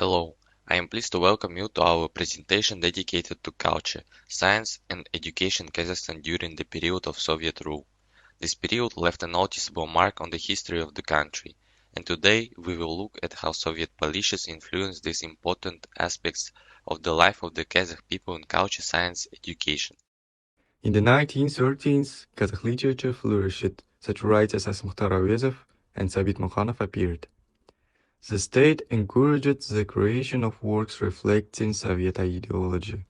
Hello, I am pleased to welcome you to our presentation dedicated to culture, science and education in Kazakhstan during the period of Soviet rule. This period left a noticeable mark on the history of the country, and today we will look at how Soviet policies influenced these important aspects of the life of the Kazakh people in culture, science, education. In the 1913s, Kazakh literature flourished. Such writers as Mukhtar Avezov and Sabit Mukhanov appeared. The state encouraged the creation of works reflecting Soviet ideology,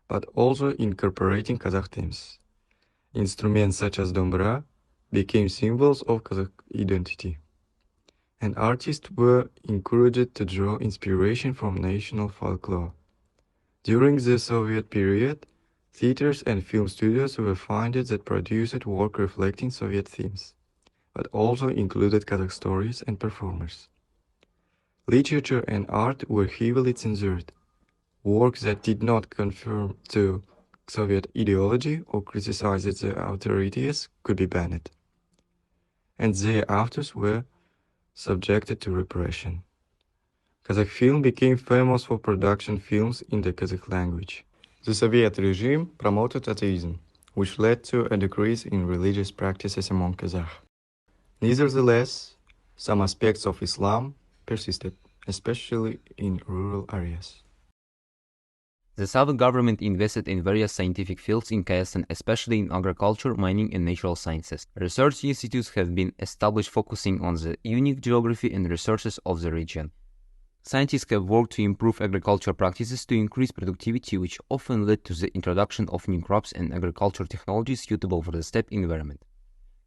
but also incorporating Kazakh themes. Instruments such as dombra became symbols of Kazakh identity, and artists were encouraged to draw inspiration from national folklore. During the Soviet period, theaters and film studios were founded that produced work reflecting Soviet themes, but also included Kazakh stories and performers. Literature and art were heavily censored. Works that did not conform to Soviet ideology or criticized the authorities could be banned, and their authors were subjected to repression. Kazakh film became famous for production films in the Kazakh language. The Soviet regime promoted atheism, which led to a decrease in religious practices among Kazakhs. Nevertheless, some aspects of Islam persisted, especially in rural areas. The Soviet government invested in various scientific fields in Kazakhstan, especially in agriculture, mining, and natural sciences. Research institutes have been established focusing on the unique geography and resources of the region. Scientists have worked to improve agricultural practices to increase productivity, which often led to the introduction of new crops and agricultural technologies suitable for the steppe environment.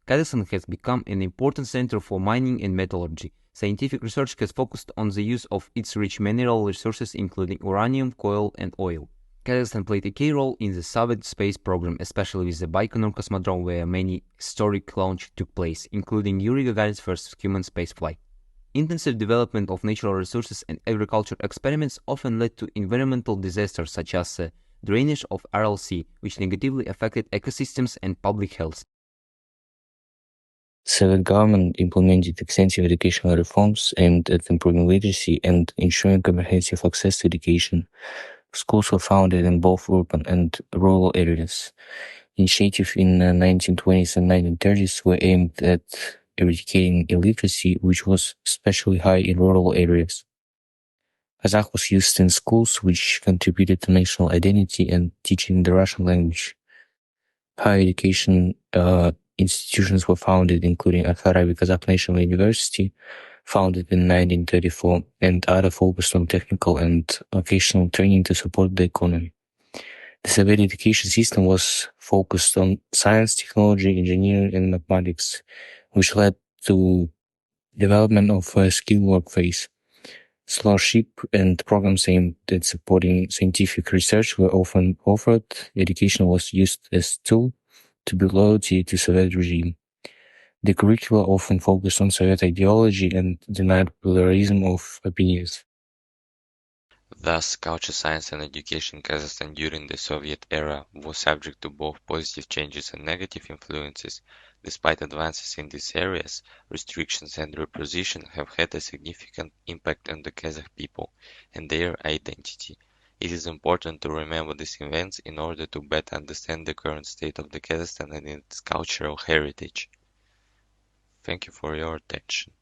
Kazakhstan has become an important center for mining and metallurgy. Scientific research has focused on the use of its rich mineral resources including uranium, coal, and oil. Kazakhstan played a key role in the Soviet space program, especially with the Baikonur Cosmodrome where many historic launches took place, including Yuri Gagarin's first human spaceflight. Intensive development of natural resources and agriculture experiments often led to environmental disasters such as drainage of Aral Sea, which negatively affected ecosystems and public health. The Soviet government implemented extensive educational reforms aimed at improving literacy and ensuring comprehensive access to education. Schools were founded in both urban and rural areas. Initiatives in the 1920s and 1930s were aimed at eradicating illiteracy, which was especially high in rural areas. Kazakh was used in schools, which contributed to national identity and teaching the Russian language. Higher education institutions were founded, including Al-Farabi Kazakh National University, founded in 1934, and other focused on technical and vocational training to support the economy. The Soviet education system was focused on science, technology, engineering, and mathematics, which led to development of a skilled workforce. Scholarship and programs aimed at supporting scientific research were often offered. Education was used as a tool to build loyalty to Soviet regime. The curricula often focused on Soviet ideology and denied pluralism of opinions. Thus, culture, science and education in Kazakhstan during the Soviet era was subject to both positive changes and negative influences. Despite advances in these areas, restrictions and repression have had a significant impact on the Kazakh people and their identity. It is important to remember these events in order to better understand the current state of the Kazakhstan and its cultural heritage. Thank you for your attention.